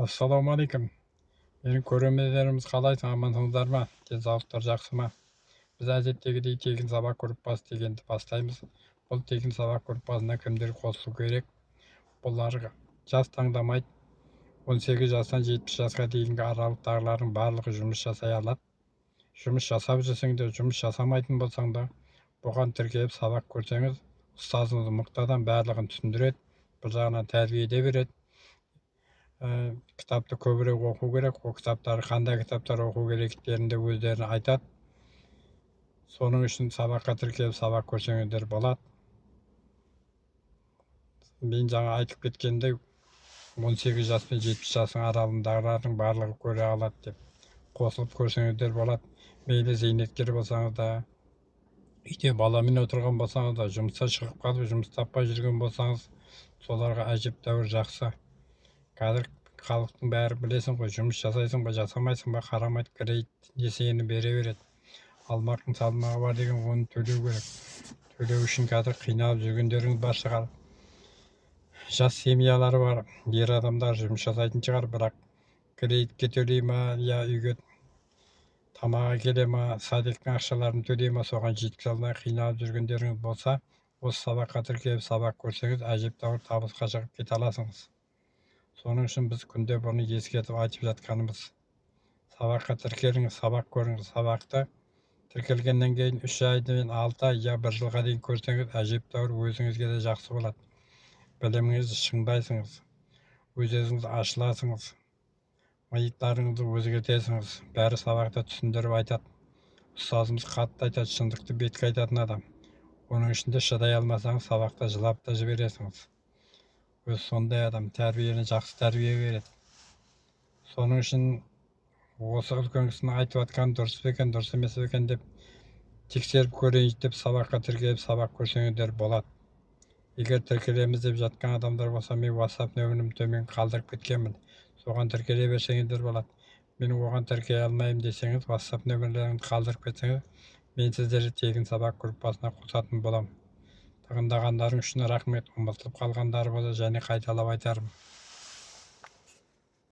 Ассалаумағалейкум. Менің көрермендеріміз қалайсың, амансыңдар ма? Денсаулықтар жақсы ма? Біз әдеттегідей тегін сабақ группасы дегенді бастаймыз. Бұл тегін сабақ группасына кімдер қосылу керек? Бұларға жас таңдамайды. 18 жастан 70 жасқа дейінгі аралықтағылардың барлығы жұмыс жасай алады. Жұмыс жасап жүрсең де, жұмыс жасамайтын болсаң да, бұған тіркеліп сабақ көрсеңіз, ұстазыңыз мықты адам барлығын түсіндіреді. Бір жағынан тәрбие де береді. Кітапты көбірек оқу керек. Ол кітаптар қандай кітаптар оқу керектерін де өздері айтады. Соның үшін сабаққа тіркеліп сабақ көрсеңіздер болады. Мен жаңа айтып кеткендей 18 жас пен 70 жастың аралығындағылардың барлығы көре алады деп қосылып көрсеңіздер болады. Мейлі зейнеткер болсаңыз да, үйде баламен отырған болсаңыз да, жұмысқа шығып қалып жұмыс таппай жүрген болсаңыз, соларға әжептәуір жақсы. Қазір халықтың бәрі білесің ғой, жұмыс жасайсың ба жасамайсың ба қарамайды, кредит несиені бере береді. Алмақтың салмағы бар деген, оны төлеу керек. Төлеу үшін қазір қиналып жүргендеріңіз бар шығар. Жас семьялары бар, ер адамдар жұмыс жасайтын шығар, бірақ кредитке төлей ма, я үйге тамағы келе ма, садиктің ақшаларын төлей ма, соған жеткізе алмай қиналып жүргендеріңіз болса, осы сабаққа тіркеліп сабақ көрсеңіз, әжептәуір табысқа шығып кете аласыңыз. Соның үшін біз күнде бұны ескертіп айтып жатқанымыз. Сабаққа тіркеліңіз, сабақ көріңіз. Сабақты тіркелгеннен кейін 3 айдан 6 ай, я 1 жылға дейін көрсеңіз, әжептәуір өзіңізге де жақсы болады. Біліміңізді шыңдайсыңыз, өз-өзіңіз ашыласыңыз, миыңызды өзгертесіңіз. Бәрі сабақта түсіндіріп айтады. Ұстазымыз қатты айтады, шындықты бетке айтатын адам. Оның ішінде шыдай алмасаңыз, сабақта жылап та жібересіңіз. Өз сондай адам, тәрбиені жақсы тәрбие береді. Соның үшін осы үлкен кісінің айтып жатқан дұрыс па екен, дұрыс емес пе екен деп тексеріп көрейінші деп сабаққа тіркеліп сабақ көрсеңіздер болады. Егер тіркелеміз деп жатқан адамдар болса, мен WhatsApp нөмірімді төмен қалдырып кеткенмін. Соған тіркеле берсеңіздер болады. Мен оған тіркеле алмаймын десеңіз, WhatsApp нөмірлеріңді қалдырып кетсеңіз, мен сіздерді тегін сабақ группасына қосатын боламын. Тыңдағандарың үшін рахмет. Ұмытылып қалғандары болса және қайталап айтармын.